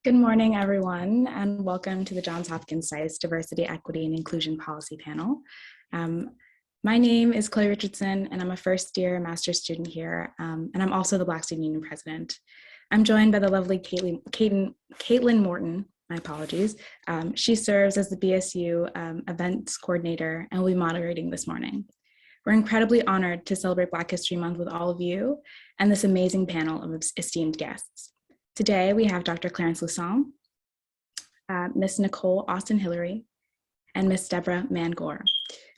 Good morning, everyone, and welcome to the Johns Hopkins SAIS Diversity, Equity, and Inclusion Policy Panel. My name is Chloe Richardson, and I'm a first-year master's student here, and I'm also the Black Student Union president. I'm joined by the lovely Caitlin Morton, my apologies. She serves as the BSU events coordinator and will be moderating this morning. We're incredibly honored to celebrate Black History Month with all of you and this amazing panel of esteemed guests. Today, we have Dr. Clarence Lusson, Ms. Nicole Austin-Hillary, and Ms. Deborah Mann-Gore.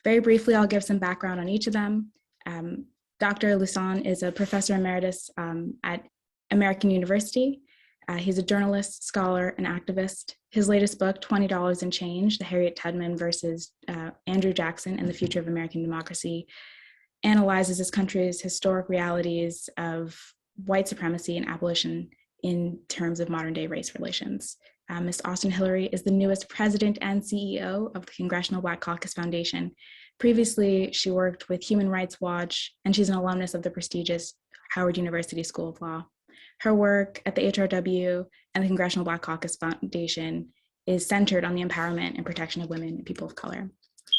Very briefly, I'll give some background on each of them. Dr. Lusson is a professor emeritus at American University. He's a journalist, scholar, and activist. His latest book, $20 and Change, the Harriet Tubman versus Andrew Jackson and the Future of American Democracy, analyzes this country's historic realities of white supremacy and abolition in terms of modern day race relations. Ms. Austin-Hillary is the newest president and CEO of the Congressional Black Caucus Foundation. Previously, she worked with Human Rights Watch, and she's an alumnus of the prestigious Howard University School of Law. Her work at the HRW and the Congressional Black Caucus Foundation is centered on the empowerment and protection of women and people of color.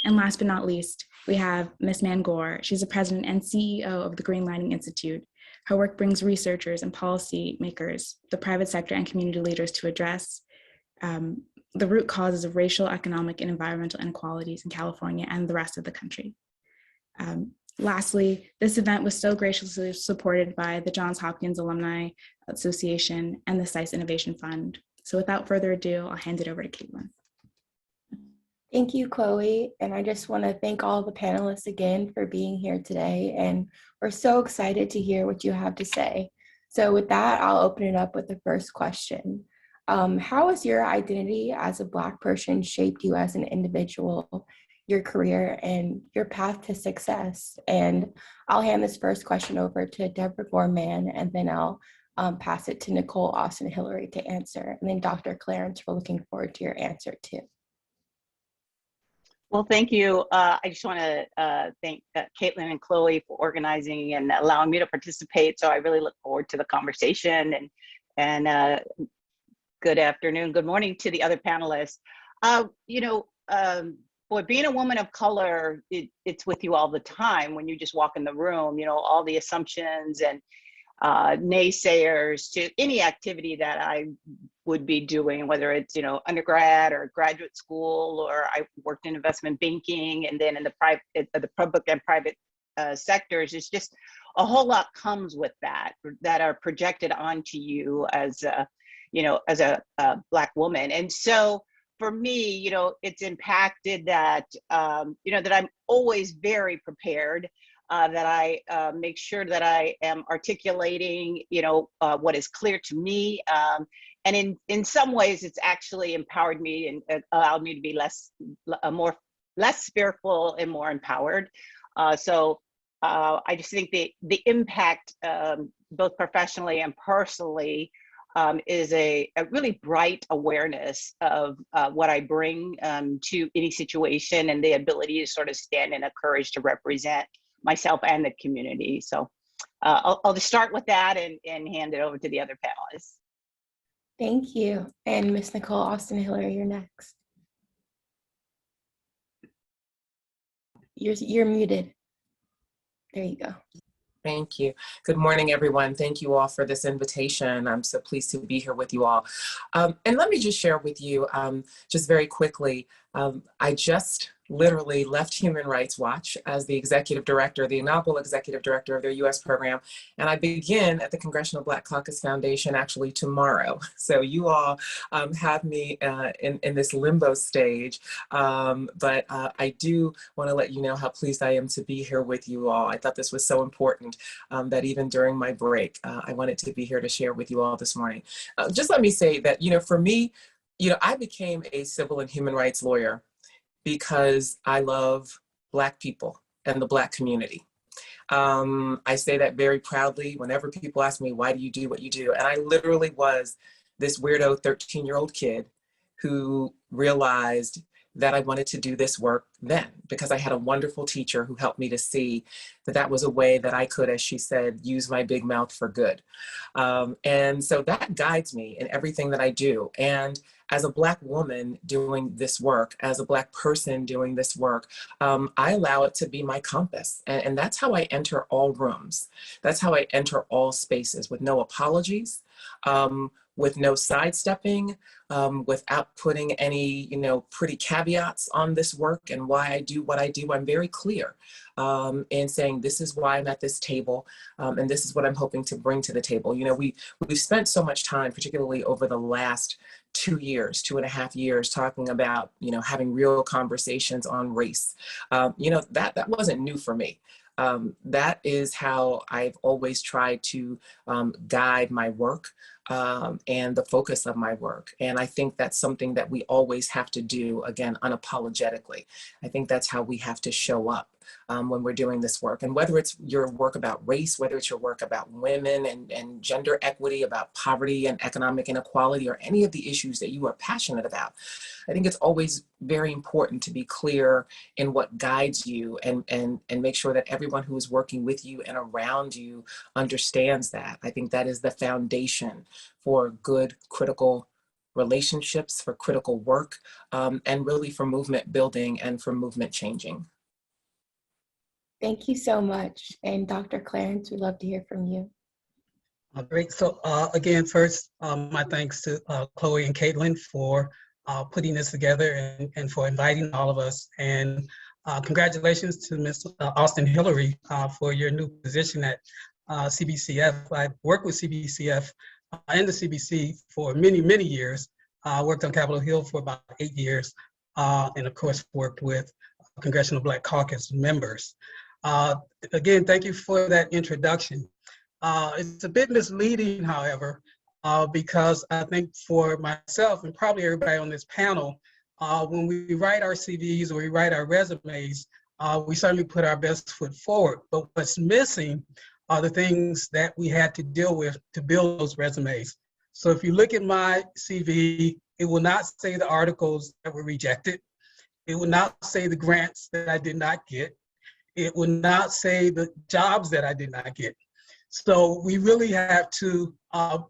And last but not least, we have Ms. Mann-Gore. She's the president and CEO of the Green Lining Institute. Her work brings researchers and policy makers, the private sector and community leaders to address the root causes of racial, economic, and environmental inequalities in California and the rest of the country. Lastly, this event was so graciously supported by the Johns Hopkins Alumni Association and the SAIS Innovation Fund. So without further ado, I'll hand it over to Caitlin. Thank you, Chloe. And I just want to thank all the panelists again for being here today. And we're so excited to hear what you have to say. So with that, I'll open it up with the first question. How has your identity as a Black person shaped you as an individual, your career, and your path to success? And I'll hand this first question over to Deborah Gorman, and then I'll pass it to Nicole Austin-Hillary to answer. And then Dr. Clarence, we're looking forward to your answer too. Well, thank you. I just want to thank Caitlin and Chloe for organizing and allowing me to participate. So I really look forward to the conversation, and good afternoon, good morning to the other panelists. Boy, being a woman of color, it's with you all the time when you just walk in the room, all the assumptions and naysayers to any activity that I would be doing, whether it's undergrad or graduate school, or I worked in investment banking, and then in the public and private sectors. It's just a whole lot comes with that are projected onto you as a Black woman. And so for me, it's impacted that that I'm always very prepared. That I make sure that I am articulating, what is clear to me. And in some ways, it's actually empowered me and allowed me to be less fearful and more empowered. So I just think the impact, both professionally and personally, is a really bright awareness of what I bring to any situation, and the ability to sort of stand in a courage to represent myself and the community. So I'll just start with that and hand it over to the other panelists. Thank you. And Ms. Nicole Austin-Hillary, you're next. You're muted. There you go. Thank you. Good morning, everyone. Thank you all for this invitation. I'm so pleased to be here with you all. And let me just share with you, just very quickly, I just literally left Human Rights Watch as the executive director, the inaugural executive director of their US program. And I begin at the Congressional Black Caucus Foundation actually tomorrow. So you all have me in this limbo stage. But I do want to let you know how pleased I am to be here with you all. I thought this was so important that even during my break, I wanted to be here to share with you all this morning. Just let me say that, for me, I became a civil and human rights lawyer because I love Black people and the Black community. I say that very proudly whenever people ask me, why do you do what you do? And I literally was this weirdo 13-year-old kid who realized that I wanted to do this work then, because I had a wonderful teacher who helped me to see that that was a way that I could, as she said, use my big mouth for good. And so that guides me in everything that I do. And as a Black woman doing this work, as a Black person doing this work, I allow it to be my compass. And that's how I enter all rooms. That's how I enter all spaces, with no apologies, with no sidestepping, without putting any, pretty caveats on this work and why I do what I do. I'm very clear in saying, this is why I'm at this table, and this is what I'm hoping to bring to the table. We've spent so much time, particularly over the last 2.5 years, talking about, having real conversations on race. That wasn't new for me. That is how I've always tried to guide my work and the focus of my work. And I think that's something that we always have to do, again, unapologetically. I think that's how we have to show up when we're doing this work. And whether it's your work about race, whether it's your work about women and gender equity, about poverty and economic inequality, or any of the issues that you are passionate about, I think it's always very important to be clear in what guides you and make sure that everyone who is working with you and around you understands that. I think that is the foundation for good, critical relationships, for critical work, and really for movement building and for movement changing. Thank you so much. And Dr. Clarence, we'd love to hear from you. Great. So again, first, my thanks to Chloe and Caitlin for putting this together and for inviting all of us. And congratulations to Ms. Austin Hillary for your new position at CBCF. I worked with CBCF and the CBC for many, many years. I worked on Capitol Hill for about 8 years, and of course worked with Congressional Black Caucus members. Again, thank you for that introduction. It's a bit misleading, however, because I think for myself and probably everybody on this panel, when we write our CVs or we write our resumes, we certainly put our best foot forward. But what's missing are the things that we had to deal with to build those resumes. So if you look at my CV, it will not say the articles that were rejected. It will not say the grants that I did not get. It will not say the jobs that I did not get. So we really have to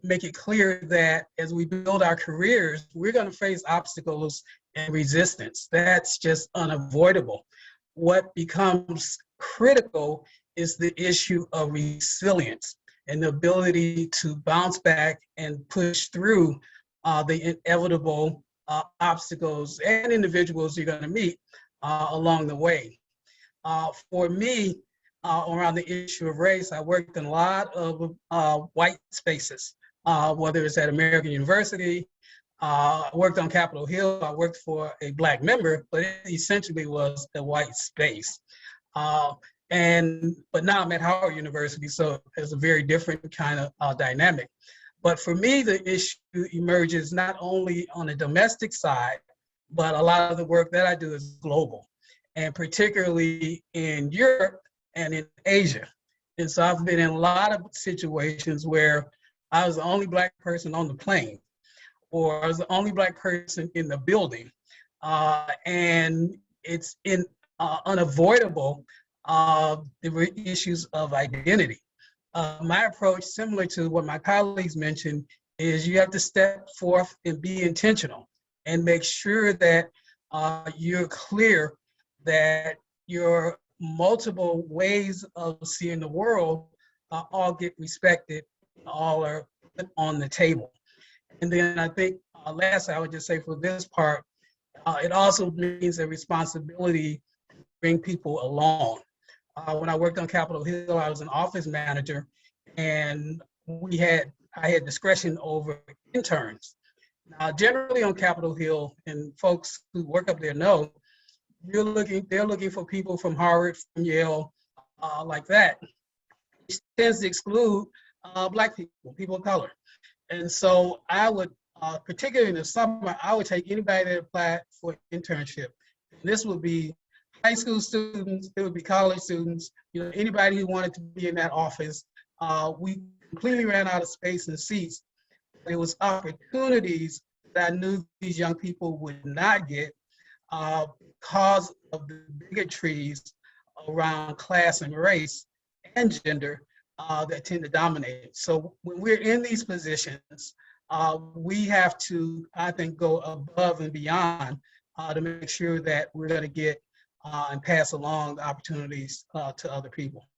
make it clear that as we build our careers, we're going to face obstacles and resistance. That's just unavoidable. What becomes critical is the issue of resilience and the ability to bounce back and push through the inevitable obstacles and individuals you're going to meet along the way. For me, around the issue of race, I worked in a lot of white spaces, whether it's at American University, I worked on Capitol Hill, I worked for a Black member, but it essentially was a white space. But now I'm at Howard University, so it's a very different kind of dynamic. But for me, the issue emerges not only on the domestic side, but a lot of the work that I do is global, and particularly in Europe and in Asia. And so I've been in a lot of situations where I was the only Black person on the plane, or I was the only Black person in the building. And it's unavoidable the issues of identity. My approach, similar to what my colleagues mentioned, is you have to step forth and be intentional and make sure that you're clear that your multiple ways of seeing the world all get respected, all are put on the table. And then I think lastly, I would just say for this part, it also means a responsibility to bring people along. When I worked on Capitol Hill, I was an office manager, and I had discretion over interns. Now, generally on Capitol Hill, and folks who work up there know, they're looking for people from Harvard, from Yale, like that. It tends to exclude Black people, people of color. And so I would, particularly in the summer, I would take anybody that applied for an internship. And this would be high school students, it would be college students, anybody who wanted to be in that office. We completely ran out of space and seats. There was opportunities that I knew these young people would not get because of the bigotries around class and race and gender that tend to dominate. So when we're in these positions, we have to, I think, go above and beyond to make sure that we're going to get and pass along the opportunities to other people.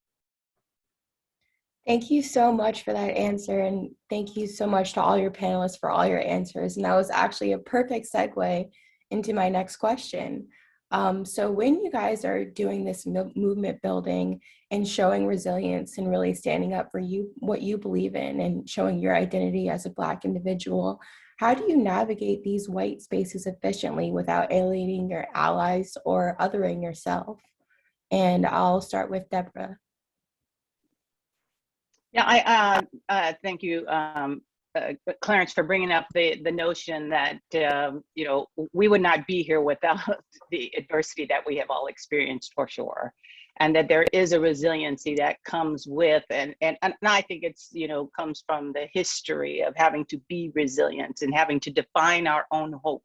Thank you so much for that answer, and thank you so much to all your panelists for all your answers. And that was actually a perfect segue into my next question. So when you guys are doing this movement building and showing resilience and really standing up for what you believe in and showing your identity as a Black individual, how do you navigate these white spaces efficiently without alienating your allies or othering yourself? And I'll start with Deborah. Yeah, I thank you, Clarence, for bringing up the notion that you know, we would not be here without the adversity that we have all experienced, for sure, and that there is a resiliency that comes with, and I think it's, you know, comes from the history of having to be resilient and having to define our own hope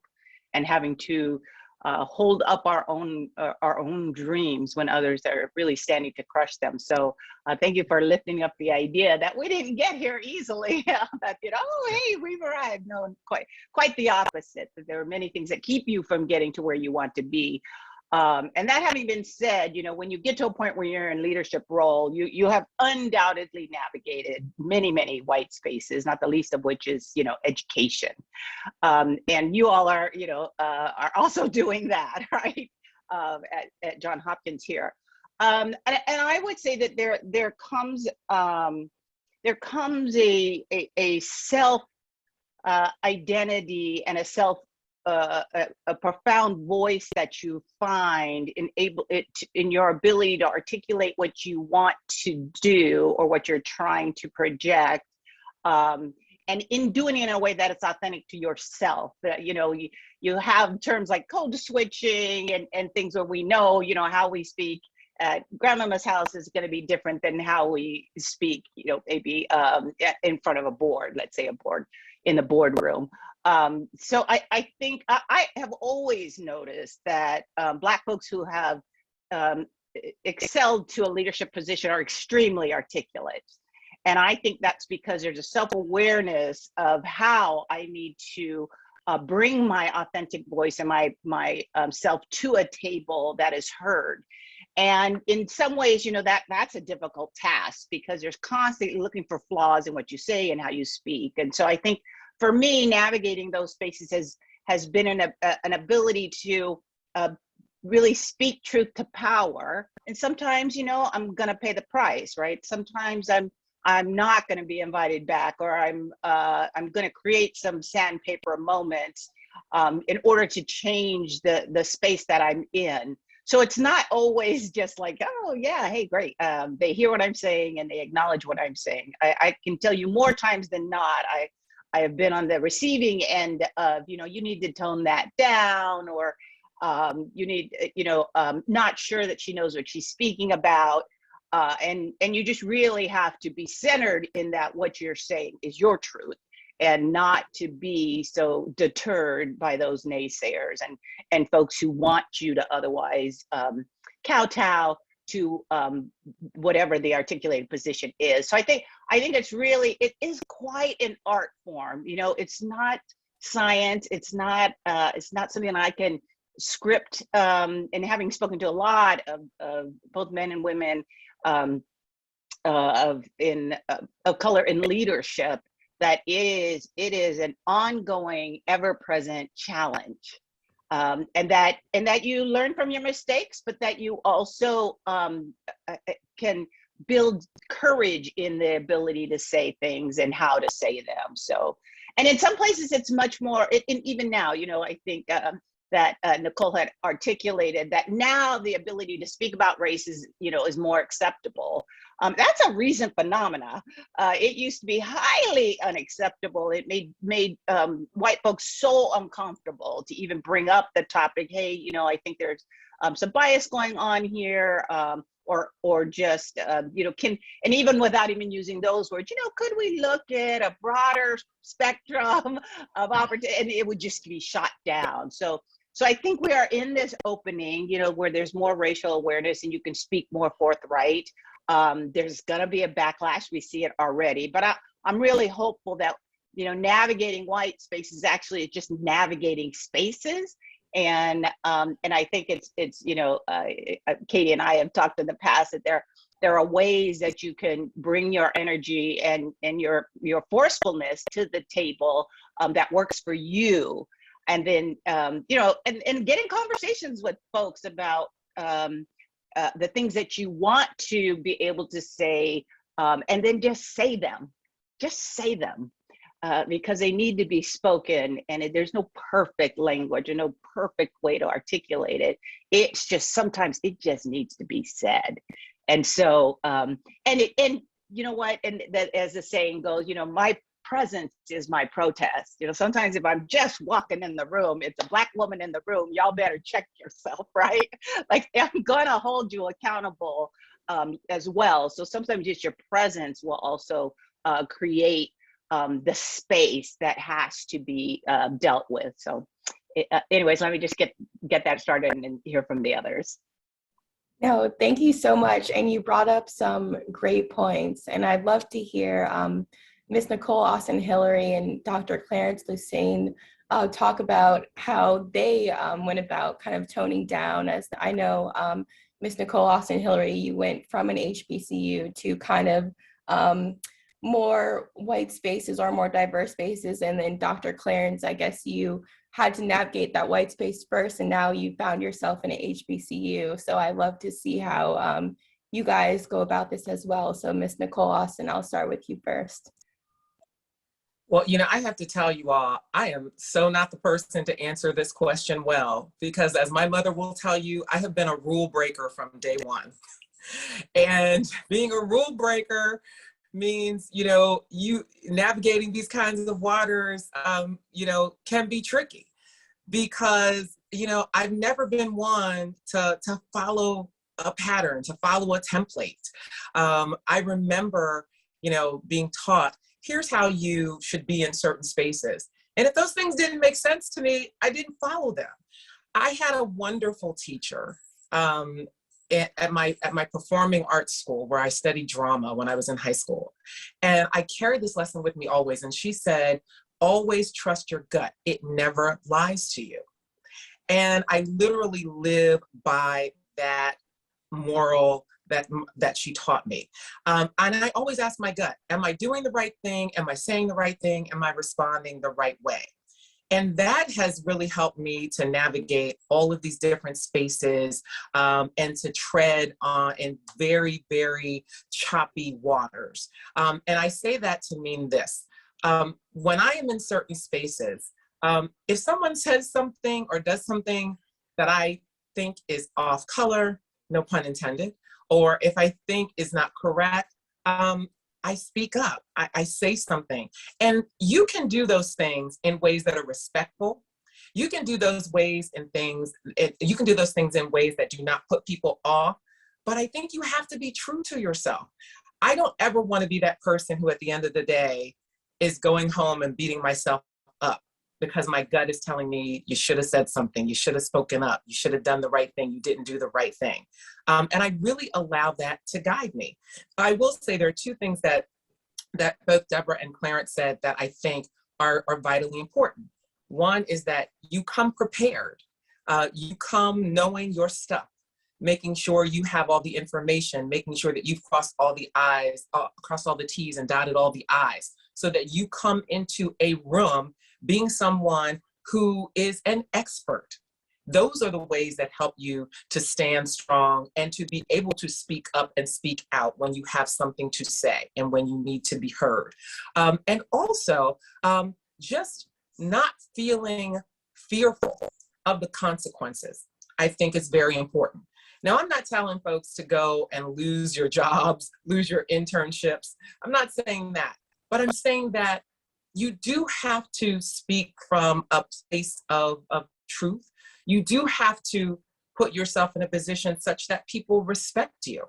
and having to hold up our own dreams when others are really standing to crush them. So thank you for lifting up the idea that we didn't get here easily. That, you know, oh, hey, we've arrived. No, quite the opposite. That there are many things that keep you from getting to where you want to be. And that having been said, you know, when you get to a point where you're in leadership role, you have undoubtedly navigated many white spaces, not the least of which is, you know, education. And you all are, you know, are also doing that, right, at Johns Hopkins here. And I would say that there comes a self identity and a profound voice that you find in your ability to articulate what you want to do or what you're trying to project, and in doing it in a way that it's authentic to yourself. That, you know, you have terms like code switching and things where we know, you know, how we speak at grandmama's house is going to be different than how we speak, you know, maybe in front of a board, let's say a board in the boardroom. So I think I have always noticed that Black folks who have excelled to a leadership position are extremely articulate. And I think that's because there's a self-awareness of how I need to bring my authentic voice and my self to a table that is heard. And in some ways, you know, that's a difficult task because there's constantly looking for flaws in what you say and how you speak. And so I think for me, navigating those spaces has been an ability to really speak truth to power. And sometimes, you know, I'm going to pay the price, right? Sometimes I'm not going to be invited back, or I'm going to create some sandpaper moments in order to change the space that I'm in. So it's not always just like, oh yeah, hey, great. They hear what I'm saying and they acknowledge what I'm saying. I can tell you more times than not, I have been on the receiving end of, you know, you need to tone that down, or you need, you know, not sure that she knows what she's speaking about. And you just really have to be centered in that what you're saying is your truth, and not to be so deterred by those naysayers and folks who want you to otherwise kowtow to whatever the articulated position is. So I think it is quite an art form. You know, it's not science. It's not something I can script. And having spoken to a lot of both men and women of color in leadership, that it is an ongoing, ever-present challenge, and that you learn from your mistakes, but that you also can build courage in the ability to say things and how to say them. So, and in some places it's much more. Even now, you know, I think that Nicole had articulated that now the ability to speak about race is, you know, is more acceptable. That's a recent phenomena. It used to be highly unacceptable. It made white folks so uncomfortable to even bring up the topic. Hey, you know, I think there's some bias going on here, or just, you know, and even without even using those words, you know, could we look at a broader spectrum of opportunity? And it would just be shot down. So So I think we are in this opening, you know, where there's more racial awareness and you can speak more forthright. There's gonna be a backlash, we see it already, but I'm really hopeful that, you know, navigating white spaces actually just navigating spaces. And I think it's you know, Katie and I have talked in the past that there are ways that you can bring your energy and your forcefulness to the table that works for you. And then, you know, and getting conversations with folks about the things that you want to be able to say, and then just say them, because they need to be spoken, and there's no perfect language or no perfect way to articulate it. It's just, sometimes it just needs to be said. And so, and you know what, and that, as the saying goes, you know, my presence is my protest. You know, sometimes if I'm just walking in the room, it's a Black woman in the room, y'all better check yourself, right? Like, I'm gonna hold you accountable as well. So sometimes just your presence will also create the space that has to be dealt with. So anyways, let me just get that started and then hear from the others. No, thank you so much. And you brought up some great points. And I'd love to hear Ms. Nicole Austin-Hillary and Dr. Clarence Lucene talk about how they went about kind of toning down. As I know, Ms. Nicole Austin-Hillary, you went from an HBCU to kind of more white spaces or more diverse spaces. And then Dr. Clarence, I guess you had to navigate that white space first, and now you found yourself in an HBCU. So I love to see how you guys go about this as well. So Ms. Nicole Austin, I'll start with you first. Well, you know, I have to tell you all, I am so not the person to answer this question well, because as my mother will tell you, I have been a rule breaker from day one. And being a rule breaker means, you know, you navigating these kinds of waters, you know, can be tricky, because, you know, I've never been one to follow a pattern, to follow a template. I remember, you know, being taught, here's how you should be in certain spaces. And if those things didn't make sense to me, I didn't follow them. I had a wonderful teacher at my performing arts school, where I studied drama when I was in high school. And I carried this lesson with me always. And she said, always trust your gut. It never lies to you. And I literally live by that moral that she taught me. And I always ask my gut, am I doing the right thing? Am I saying the right thing? Am I responding the right way? And that has really helped me to navigate all of these different spaces and to tread in very, very choppy waters. And I say that to mean this. When I am in certain spaces, if someone says something or does something that I think is off color, no pun intended, or if I think is not correct, I speak up, I say something. And you can do those things in ways that are respectful. You can do those ways and things, you can do those things in ways that do not put people off, but I think you have to be true to yourself. I don't ever want to be that person who at the end of the day is going home and beating myself up because my gut is telling me you should have said something, you should have spoken up, you should have done the right thing, you didn't do the right thing. And I really allow that to guide me. I will say there are two things that both Deborah and Clarence said that I think are vitally important. One is that you come prepared. You come knowing your stuff, making sure you have all the information, making sure that you've crossed all the I's, crossed all the T's and dotted all the I's, so that you come into a room being someone who is an expert. Those are the ways that help you to stand strong and to be able to speak up and speak out when you have something to say and when you need to be heard. And also, just not feeling fearful of the consequences, I think is very important. Now, I'm not telling folks to go and lose your jobs, lose your internships. I'm not saying that, but I'm saying that you do have to speak from a place of truth. You do have to put yourself in a position such that people respect you.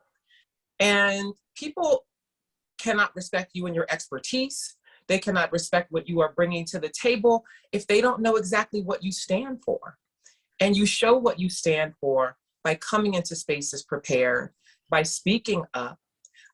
And people cannot respect you and your expertise. They cannot respect what you are bringing to the table if they don't know exactly what you stand for. And you show what you stand for by coming into spaces prepared, by speaking up,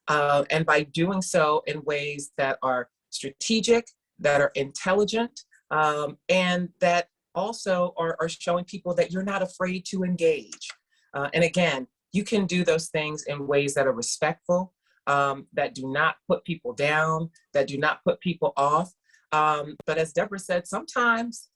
and by doing so in ways that are strategic, that are intelligent, and that also are showing people that you're not afraid to engage. And again, you can do those things in ways that are respectful, that do not put people down, that do not put people off. But as Deborah said, sometimes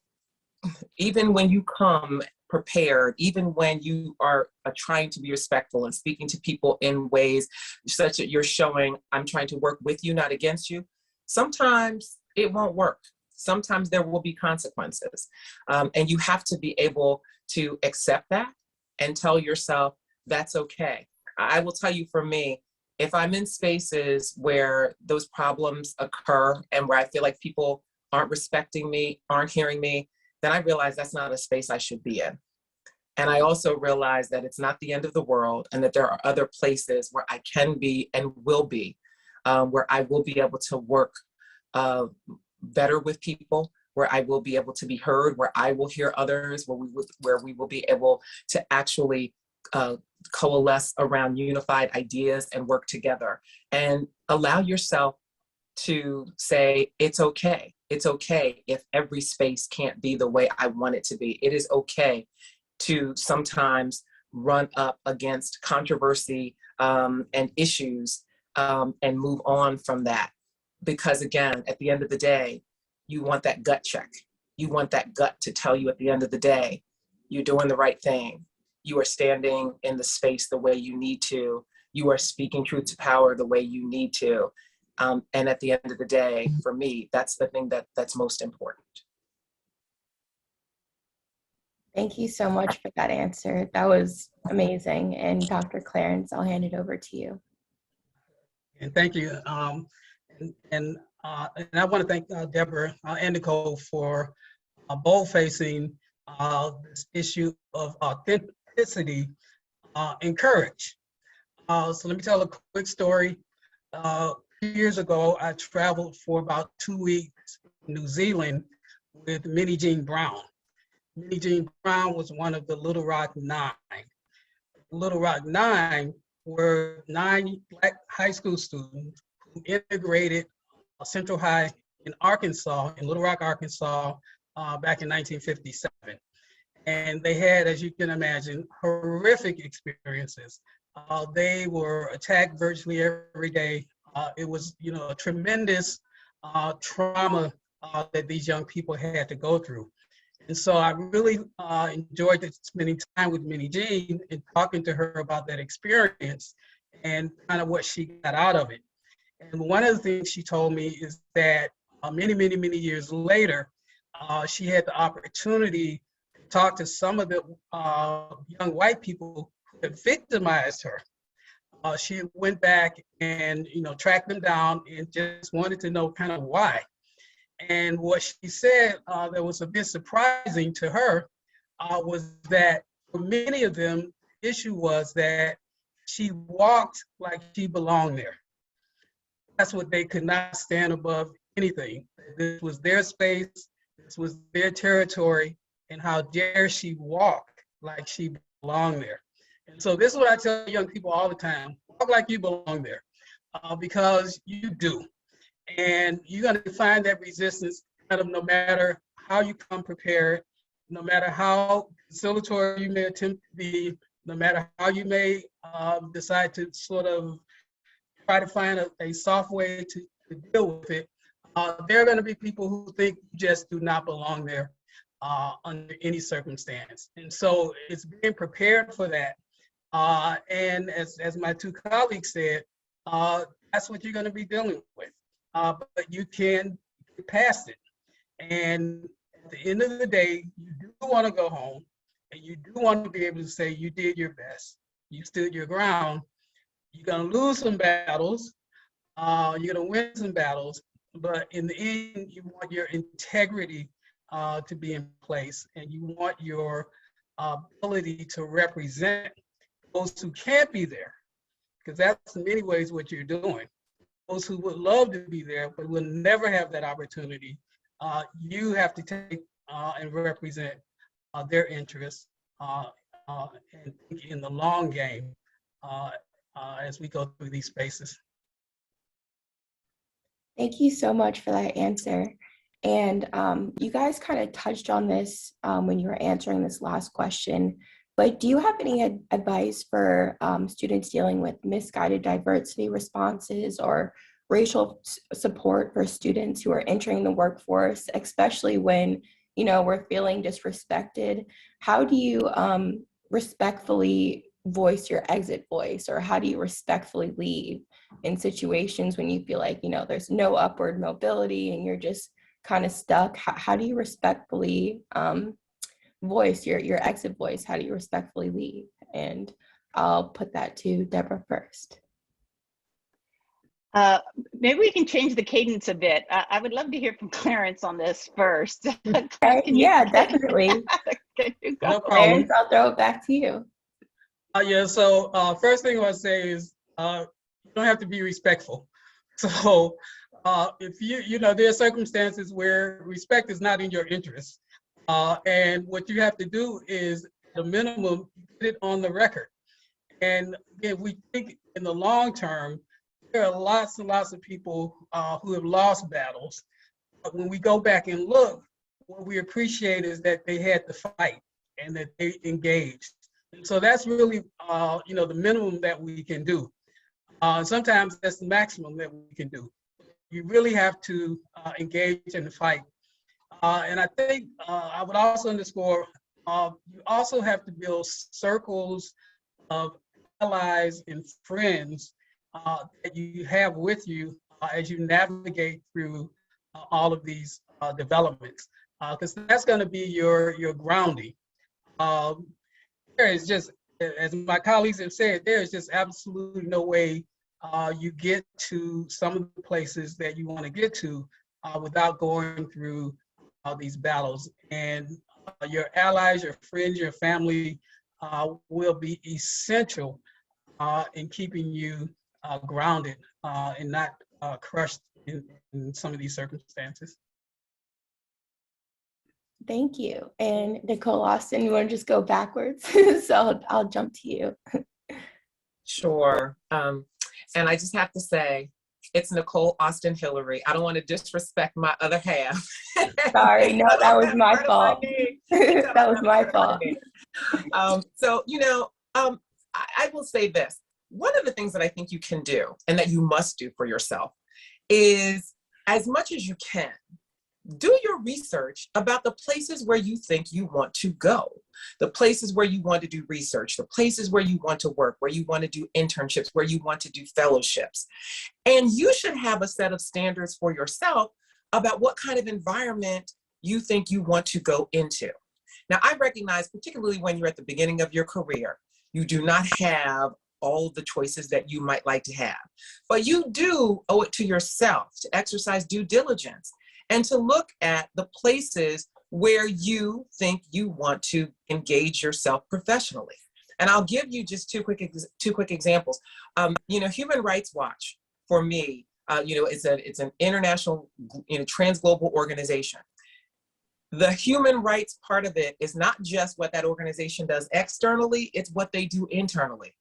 even when you come prepared, even when you are trying to be respectful and speaking to people in ways such that you're showing, I'm trying to work with you, not against you, sometimes it won't work. Sometimes there will be consequences. And you have to be able to accept that and tell yourself, that's okay. I will tell you, for me, if I'm in spaces where those problems occur and where I feel like people aren't respecting me, aren't hearing me, then I realize that's not a space I should be in. And I also realize that it's not the end of the world, and that there are other places where I can be and will be, where I will be able to work better with people, where I will be able to be heard, where I will hear others, where we will be able to actually coalesce around unified ideas and work together, and allow yourself to say, it's okay. It's okay if every space can't be the way I want it to be. It is okay to sometimes run up against controversy and issues and move on from that. Because again, at the end of the day, you want that gut check. You want that gut to tell you at the end of the day, you're doing the right thing. You are standing in the space the way you need to. You are speaking truth to power the way you need to. And at the end of the day, for me, that's the thing that's most important. Thank you so much for that answer. That was amazing. And Dr. Clarence, I'll hand it over to you. And thank you. And I want to thank Deborah and Nicole for both facing this issue of authenticity and courage. So let me tell a quick story. A few years ago, I traveled for about 2 weeks in New Zealand with Minnie Jean Brown. Minnie Jean Brown was one of the Little Rock Nine. Little Rock Nine were 9 Black high school students who integrated Central High in Arkansas, in Little Rock, Arkansas, back in 1957. And they had, as you can imagine, horrific experiences. They were attacked virtually every day. It was, a tremendous trauma that these young people had to go through. And so I really enjoyed spending time with Minnie Jean and talking to her about that experience and kind of what she got out of it. And one of the things she told me is that many, many, many years later, she had the opportunity to talk to some of the young white people who had victimized her. She went back and, tracked them down and just wanted to know kind of why. And what she said that was a bit surprising to her was that for many of them, the issue was that she walked like she belonged there. That's what they could not stand above anything. This was their space, this was their territory, and how dare she walk like she belonged there. And so this is what I tell young people all the time: walk like you belong there, because you do. And you're going to find that resistance kind of no matter how you come prepared, no matter how conciliatory you may attempt to be, no matter how you may decide to sort of try to find a soft way to deal with it. There are going to be people who think you just do not belong there under any circumstance. And so it's being prepared for that. And as my two colleagues said, that's what you're going to be dealing with. But you can get past it. And at the end of the day, you do want to go home, and you do want to be able to say you did your best. You stood your ground. You're going to lose some battles. You're going to win some battles. But in the end, you want your integrity to be in place, and you want your ability to represent those who can't be there, because that's in many ways what you're doing. Those who would love to be there but will never have that opportunity, you have to take and represent their interests and think in the long game as we go through these spaces. Thank you so much for that answer. And you guys kind of touched on this when you were answering this last question, but do you have any advice for students dealing with misguided diversity responses or racial support for students who are entering the workforce, especially when, you know, we're feeling disrespected? How do you respectfully voice your exit voice, or how do you respectfully leave in situations when you feel like, you know, there's no upward mobility and you're just kind of stuck? How do you respectfully voice your exit voice? How do you respectfully leave? And I'll put that to Deborah first. Maybe we can change the cadence a bit. I would love to hear from Clarence on this first. Clarence, Yeah, definitely. Can you go? No problem. Clarence, I'll throw it back to you. Yeah, so first thing I want to say is you don't have to be respectful. So if you know, there are circumstances where respect is not in your interest. And what you have to do is, the minimum, get it on the record. And if we think in the long term, there are lots and lots of people who have lost battles. But when we go back and look, what we appreciate is that they had to fight and that they engaged. And so that's really, you know, the minimum that we can do. Sometimes that's the maximum that we can do. You really have to engage in the fight. And I think I would also underscore, you also have to build circles of allies and friends that you have with you as you navigate through all of these developments, because that's going to be your grounding. There is just, as my colleagues have said, there is just absolutely no way you get to some of the places that you want to get to without going through these battles. And your allies, your friends, your family will be essential in keeping you grounded and not crushed in some of these circumstances. Thank you. And Nicole Austin, you want to just go backwards? So I'll jump to you. Sure. And I just have to say, it's Nicole Austin Hillary. I don't want to disrespect my other half. Sorry, no, that was my fault. That was my fault. So, you know, I will say this. One of the things that I think you can do and that you must do for yourself is, as much as you can, do your research about the places where you think you want to go, the places where you want to do research, the places where you want to work, where you want to do internships, where you want to do fellowships. And you should have a set of standards for yourself about what kind of environment you think you want to go into. Now, I recognize, particularly when you're at the beginning of your career, you do not have all of the choices that you might like to have, but you do owe it to yourself to exercise due diligence and to look at the places where you think you want to engage yourself professionally. And I'll give you just two quick examples. You know, Human Rights Watch, for me, you know, it's an international, you know, trans-global organization. The human rights part of it is not just what that organization does externally, it's what they do internally.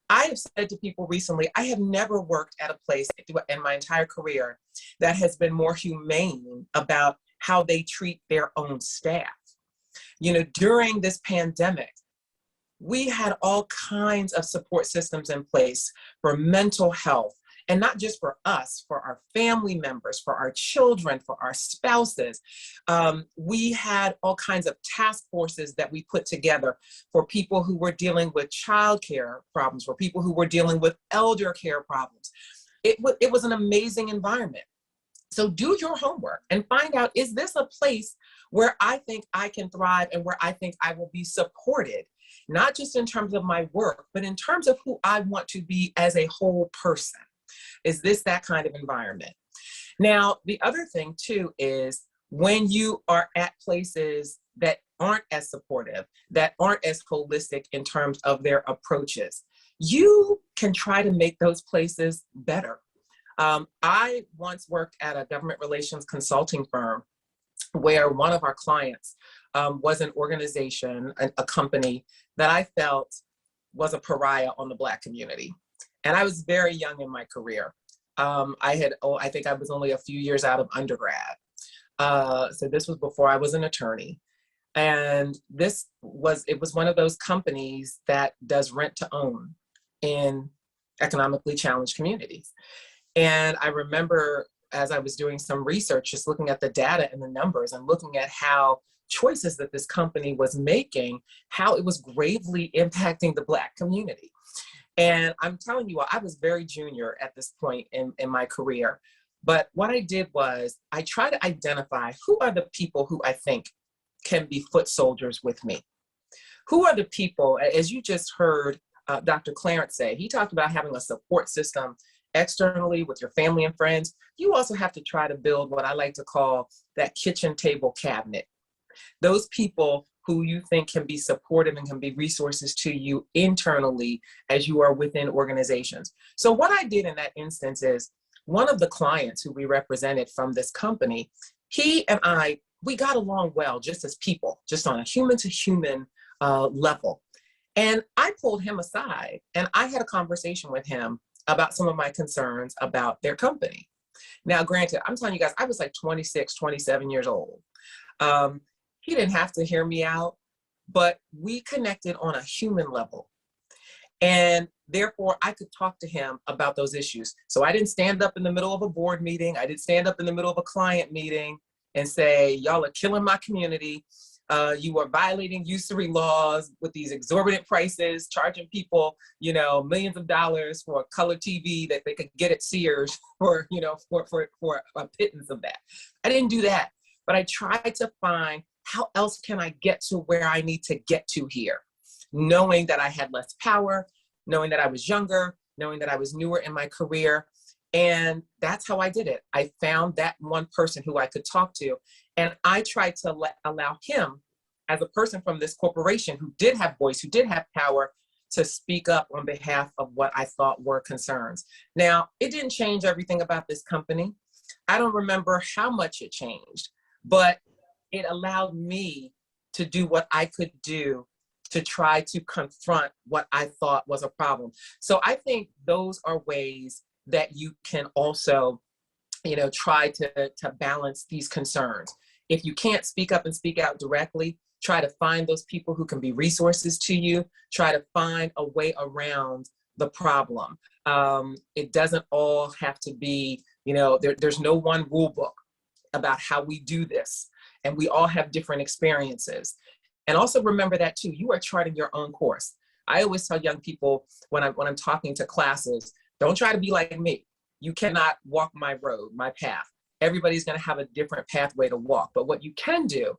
I have said to people recently, I have never worked at a place in my entire career that has been more humane about how they treat their own staff. You know, during this pandemic, we had all kinds of support systems in place for mental health, and not just for us, for our family members, for our children, for our spouses. We had all kinds of task forces that we put together for people who were dealing with childcare problems, for people who were dealing with elder care problems. It was an amazing environment. So do your homework and find out, is this a place where I think I can thrive and where I think I will be supported, not just in terms of my work, but in terms of who I want to be as a whole person? Is this that kind of environment? Now, the other thing too is when you are at places that aren't as supportive, that aren't as holistic in terms of their approaches, you can try to make those places better. I once worked at a government relations consulting firm where one of our clients was an organization, a company that I felt was a pariah on the Black community. And I was very young in my career. I think I was only a few years out of undergrad. So this was before I was an attorney. And it was one of those companies that does rent to own in economically challenged communities. And I remember as I was doing some research, just looking at the data and the numbers and looking at how choices that this company was making, how it was gravely impacting the Black community. And I'm telling you, I was very junior at this point in my career. But what I did was I tried to identify who are the people who I think can be foot soldiers with me. Who are the people, as you just heard Dr. Clarence say, he talked about having a support system externally with your family and friends. You also have to try to build what I like to call that kitchen table cabinet. Those people who you think can be supportive and can be resources to you internally as you are within organizations. So what I did in that instance is one of the clients who we represented from this company, he and I, we got along well just as people, just on a human to human level. And I pulled him aside and I had a conversation with him about some of my concerns about their company. Now, granted, I'm telling you guys, I was like 26, 27 years old. He didn't have to hear me out, but we connected on a human level. And therefore, I could talk to him about those issues. So I didn't stand up in the middle of a board meeting. I didn't stand up in the middle of a client meeting and say, y'all are killing my community. You are violating usury laws with these exorbitant prices, charging people, millions of dollars for a color TV that they could get at Sears for a pittance of that. I didn't do that, but I tried to find how else can I get to where I need to get to here, knowing that I had less power, knowing that I was younger, knowing that I was newer in my career. And that's how I did it. I found that one person who I could talk to, and I tried to allow him, as a person from this corporation who did have voice, who did have power, to speak up on behalf of what I thought were concerns. Now, it didn't change everything about this company. I don't remember how much it changed, but it allowed me to do what I could do to try to confront what I thought was a problem. So I think those are ways that you can also, try to balance these concerns. If you can't speak up and speak out directly, try to find those people who can be resources to you. Try to find a way around the problem. It doesn't all have to be, there's no one rule book about how we do this. And we all have different experiences. And also remember that too, you are charting your own course. I always tell young people when I'm talking to classes, don't try to be like me. You cannot walk my road, my path. Everybody's gonna have a different pathway to walk. But what you can do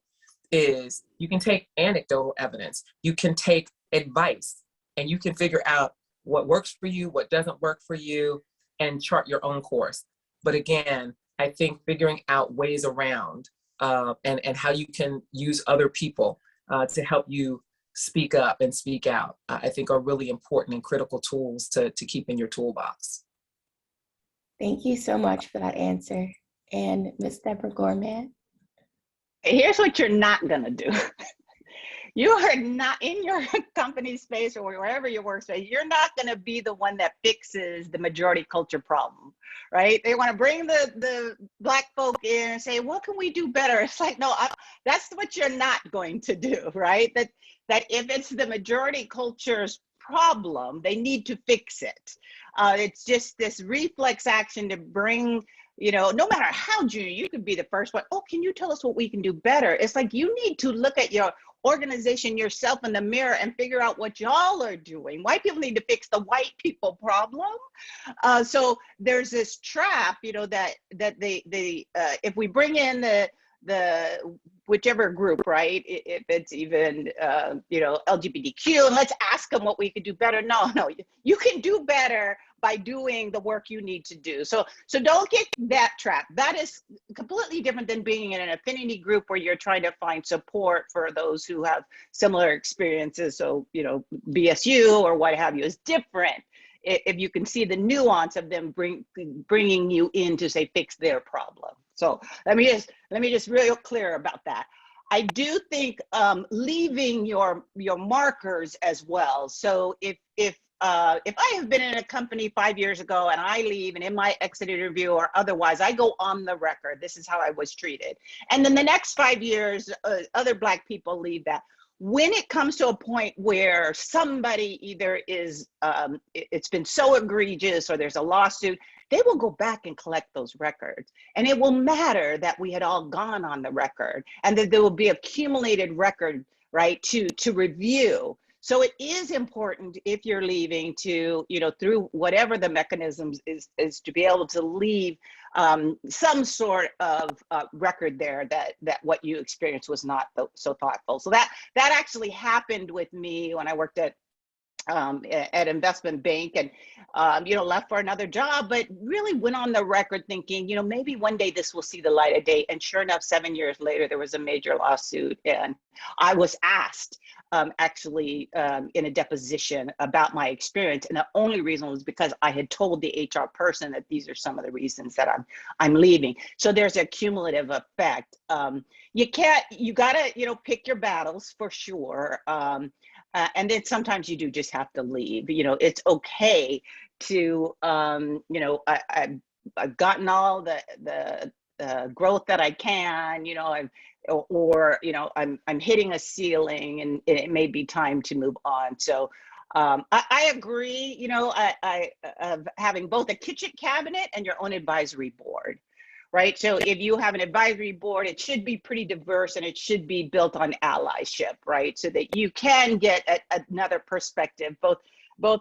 is you can take anecdotal evidence, you can take advice, and you can figure out what works for you, what doesn't work for you, and chart your own course. But again, I think figuring out ways around and how you can use other people to help you speak up and speak out, I think are really important and critical tools to keep in your toolbox. Thank you so much for that answer. And Ms. Deborah Gorman? Here's what you're not gonna do. You are not in your company space or wherever you work space, you're not going to be the one that fixes the majority culture problem, right? They want to bring the Black folk in and say, what can we do better? It's like, no, that's what you're not going to do, right? That if it's the majority culture's problem, they need to fix it. It's just this reflex action to bring, no matter how junior, you could be the first one. Oh, can you tell us what we can do better? It's like you need to look at your organization, yourself in the mirror, and figure out what y'all are doing. White people need to fix the white people problem. So there's this trap, that if we bring in the whichever group, right? If it's even LGBTQ, and let's ask them what we could do better. No, you can do better by doing the work you need to do. So don't get that trap. That is completely different than being in an affinity group where you're trying to find support for those who have similar experiences. So, BSU or what have you is different if you can see the nuance of them bringing you in to say fix their problem. So let me just real clear about that. I do think leaving your markers as well. So if I have been in a company 5 years ago and I leave, and in my exit interview or otherwise, I go on the record, this is how I was treated. And then the next 5 years, other Black people leave that. When it comes to a point where somebody either is, it's been so egregious or there's a lawsuit, they will go back and collect those records. And it will matter that we had all gone on the record and that there will be accumulated record, right, to review. So it is important if you're leaving to, you know, through whatever the mechanisms is to be able to leave some sort of record there that what you experienced was not so thoughtful. So that actually happened with me when I worked at investment bank, and you know, left for another job, but really went on the record thinking, you know, maybe one day this will see the light of day. And sure enough, 7 years later, there was a major lawsuit, and I was asked actually in a deposition about my experience, and the only reason was because I had told the HR person that these are some of the reasons that I'm leaving. So there's a cumulative effect. You gotta, you know, pick your battles for sure. And then sometimes you do just have to leave. You know, it's okay to, you know, I've gotten all the growth that I can, you know, or you know, I'm hitting a ceiling, and it may be time to move on. So I agree, you know, of having both a kitchen cabinet and your own advisory board. Right. So if you have an advisory board, it should be pretty diverse, and it should be built on allyship, right? So that you can get another perspective, both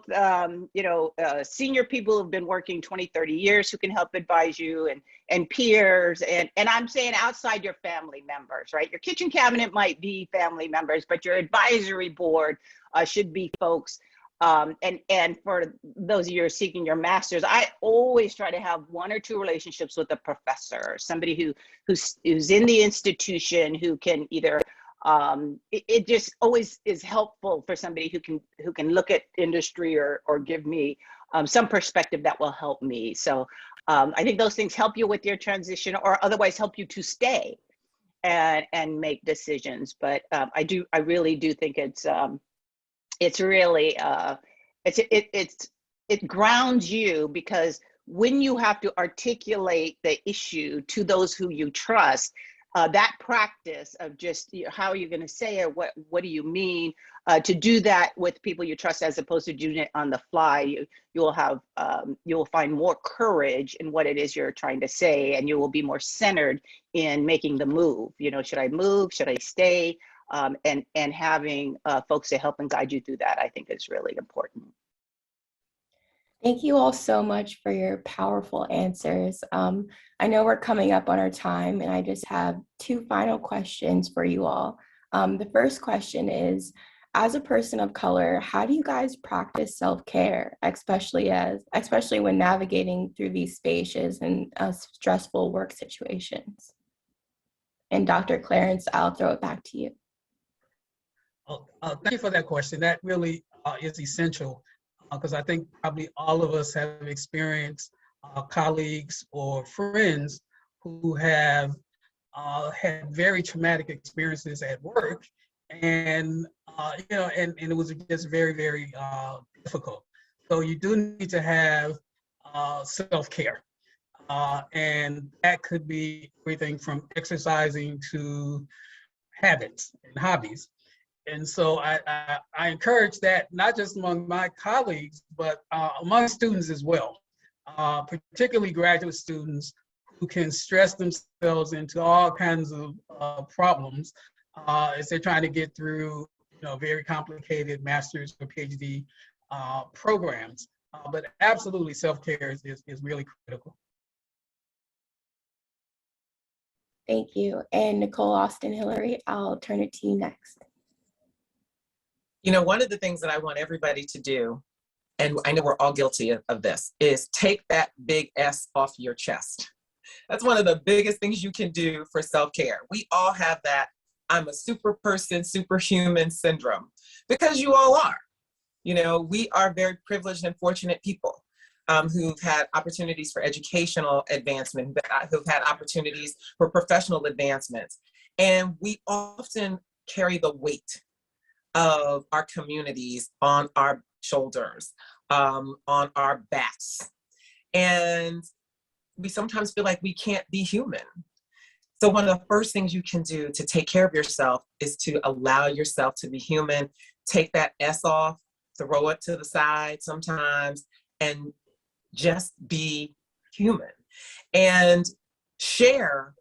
you know, senior people who've been working 20, 30 years who can help advise you, and peers, and I'm saying outside your family members, right? Your kitchen cabinet might be family members, but your advisory board should be folks. And for those of you who are seeking your master's, I always try to have 1 or 2 relationships with a professor, somebody who's in the institution, who can either, it just always is helpful for somebody who can look at industry or give me some perspective that will help me. So I think those things help you with your transition, or otherwise help you to stay and make decisions. But I really do think it's really it grounds you, because when you have to articulate the issue to those who you trust, that practice of just, you know, how are you going to say it, what do you mean, to do that with people you trust, as opposed to doing it on the fly, you'll find more courage in what it is you're trying to say, and you will be more centered in making the move. You know, should I move, should I stay? And having folks to help and guide you through that, I think, is really important. Thank you all so much for your powerful answers. I know we're coming up on our time, and I just have 2 final questions for you all. The first question is, as a person of color, how do you guys practice self-care, especially when navigating through these spaces and stressful work situations? And Dr. Clarence, I'll throw it back to you. Thank you for that question. That really is essential, because I think probably all of us have experienced colleagues or friends who have had very traumatic experiences at work, and you know, and it was just very, very difficult. So you do need to have self-care, and that could be everything from exercising to habits and hobbies. And so I encourage that, not just among my colleagues, but among students as well, particularly graduate students who can stress themselves into all kinds of problems as they're trying to get through, you know, very complicated master's or PhD programs. But absolutely, self-care is really critical. Thank you. And Nicole, Austin, Hillary, I'll turn it to you next. You know, one of the things that I want everybody to do, and I know we're all guilty of this, is take that big S off your chest. That's one of the biggest things you can do for self-care. We all have that I'm a super person, superhuman syndrome, because you all are. You know, we are very privileged and fortunate people who've had opportunities for educational advancement, who've had opportunities for professional advancements. And we often carry the weight of our communities on our shoulders, on our backs. And we sometimes feel like we can't be human. So one of the first things you can do to take care of yourself is to allow yourself to be human, take that S off, throw it to the side sometimes, and just be human. And share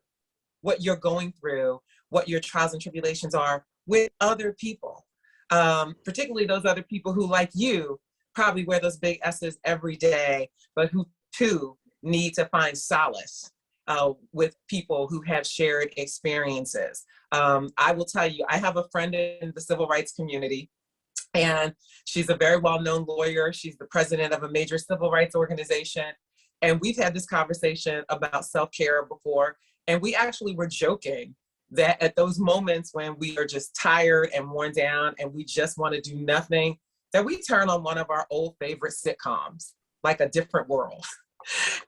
what you're going through, what your trials and tribulations are with other people, particularly those other people who, like you, probably wear those big S's every day, but who too need to find solace with people who have shared experiences. I will tell you, I have a friend in the civil rights community, and she's a very well-known lawyer. She's the president of a major civil rights organization. And we've had this conversation about self-care before. And we actually were joking that at those moments when we are just tired and worn down and we just want to do nothing, that we turn on one of our old favorite sitcoms, like A Different World.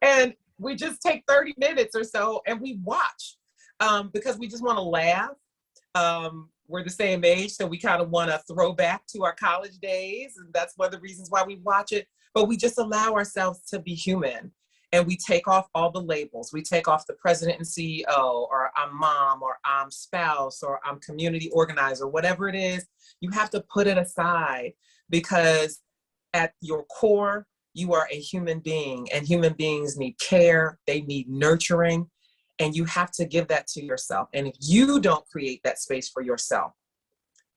And we just take 30 minutes or so and we watch because we just want to laugh. We're the same age, so we kind of want to throw back to our college days. And that's one of the reasons why we watch it. But we just allow ourselves to be human. And we take off all the labels. We take off the president and CEO, or I'm mom, or I'm spouse, or I'm community organizer, whatever it is. You have to put it aside, because at your core, you are a human being, and human beings need care. They need nurturing, and you have to give that to yourself. And if you don't create that space for yourself,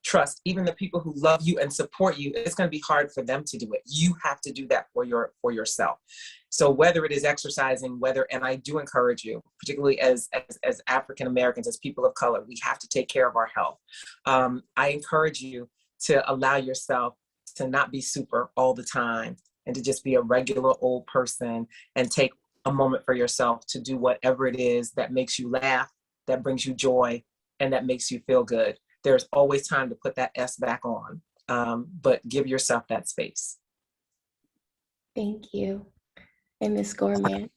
trust, even the people who love you and support you, it's going to be hard for them to do it. You have to do that for yourself. So whether it is exercising, and I do encourage you, particularly as African Americans, as people of color, we have to take care of our health. I encourage you to allow yourself to not be super all the time, and to just be a regular old person, and take a moment for yourself to do whatever it is that makes you laugh, that brings you joy, and that makes you feel good. There's always time to put that S back on, but give yourself that space. Thank you. And Ms. Gorman.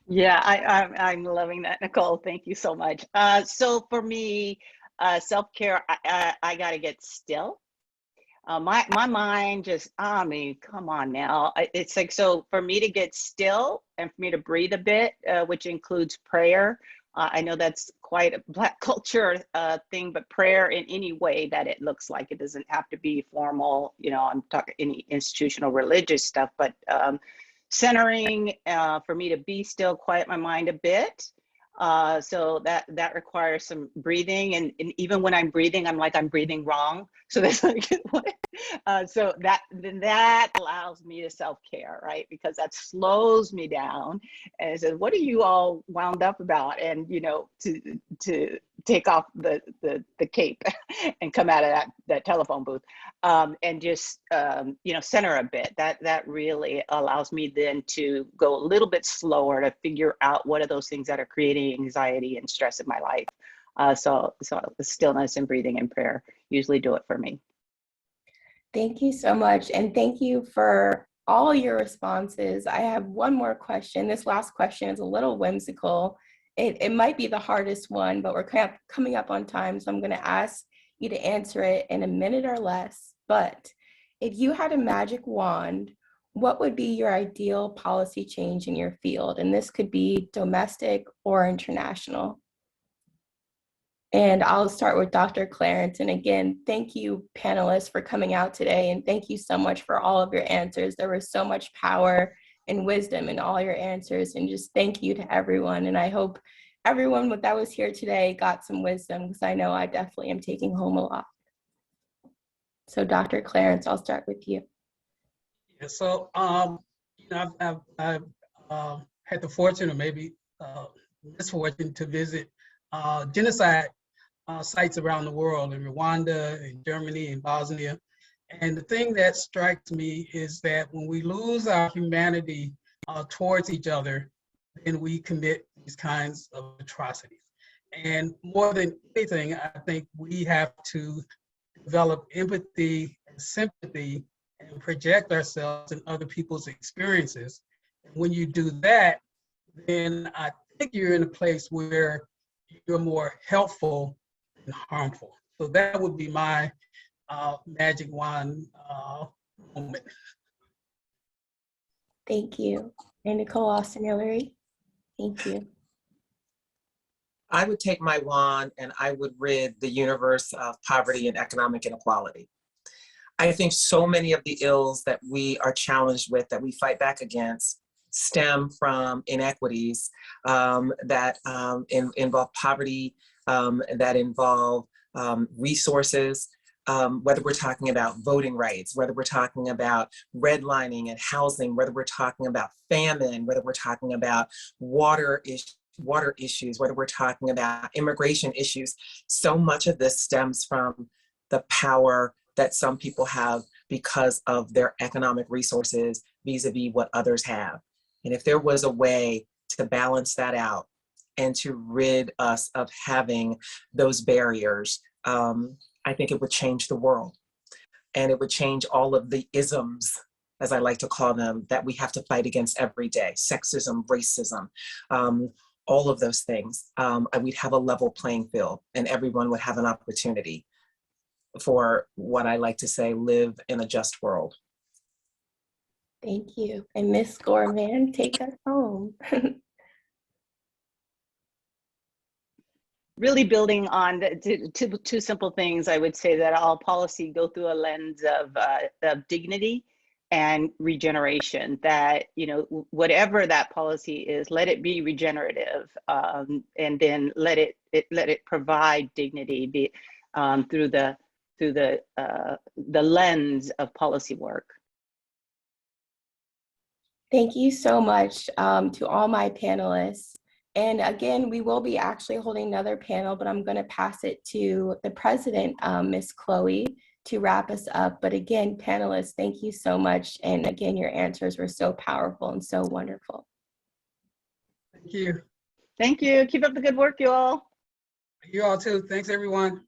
Yeah, I'm loving that, Nicole. Thank you so much. So for me, self-care, I got to get still. My mind just, I mean, come on now. It's like, so for me to get still and for me to breathe a bit, which includes prayer. I know that's quite a Black culture thing, but prayer in any way that it looks like. It doesn't have to be formal, I'm talking any institutional religious stuff, but centering for me to be still, quiet my mind a bit. So that requires some breathing, and even when I'm breathing, I'm like, I'm breathing wrong. So that's like, so that allows me to self-care, right? Because that slows me down and says, what are you all wound up about? And to take off the cape and come out of that telephone booth, and just center a bit. That really allows me then to go a little bit slower to figure out what are those things that are creating anxiety and stress in my life. So the stillness and breathing and prayer usually do it for me. Thank you so much. And thank you for all your responses. I have one more question. This last question is a little whimsical. It might be the hardest one, but we're coming up on time. So I'm going to ask you to answer it in a minute or less. But if you had a magic wand, what would be your ideal policy change in your field? And this could be domestic or international. And I'll start with Dr. Clarence. And again, thank you, panelists, for coming out today. And thank you so much for all of your answers. There was so much power and wisdom in all your answers. And just thank you to everyone. And I hope everyone that was here today got some wisdom, because I know I definitely am taking home a lot. So Dr. Clarence, I'll start with you. Yeah, so, I've had the fortune, or maybe misfortune, to visit genocide sites around the world, in Rwanda, in Germany, in Bosnia. And the thing that strikes me is that when we lose our humanity towards each other, then we commit these kinds of atrocities. And more than anything, I think we have to develop empathy and sympathy and project ourselves in other people's experiences. And when you do that, then I think you're in a place where you're more helpful and harmful. So that would be my magic wand moment. Thank you. And Nicole Austin-Hillary, thank you. I would take my wand and I would rid the universe of poverty and economic inequality. I think so many of the ills that we are challenged with, that we fight back against, stem from inequities that involve poverty, that involve resources, whether we're talking about voting rights, whether we're talking about redlining and housing, whether we're talking about famine, whether we're talking about water issues, whether we're talking about immigration issues. So much of this stems from the power that some people have because of their economic resources vis-a-vis what others have. And if there was a way to balance that out and to rid us of having those barriers, I think it would change the world. And it would change all of the isms, as I like to call them, that we have to fight against every day: sexism, racism, all of those things. We'd have a level playing field and everyone would have an opportunity for what I like to say, live in a just world. Thank you. And Ms. Gorman, take us home. Really building on the two simple things, I would say that all policy go through a lens of dignity and regeneration. That, you know, whatever that policy is, let it be regenerative, and then let it provide dignity through the lens of policy work. Thank you so much to all my panelists. And again, we will be actually holding another panel, but I'm going to pass it to the president, Ms. Chloe, to wrap us up. But again, panelists, thank you so much. And again, your answers were so powerful and so wonderful. Thank you. Thank you. Keep up the good work, you all. You all too. Thanks, everyone.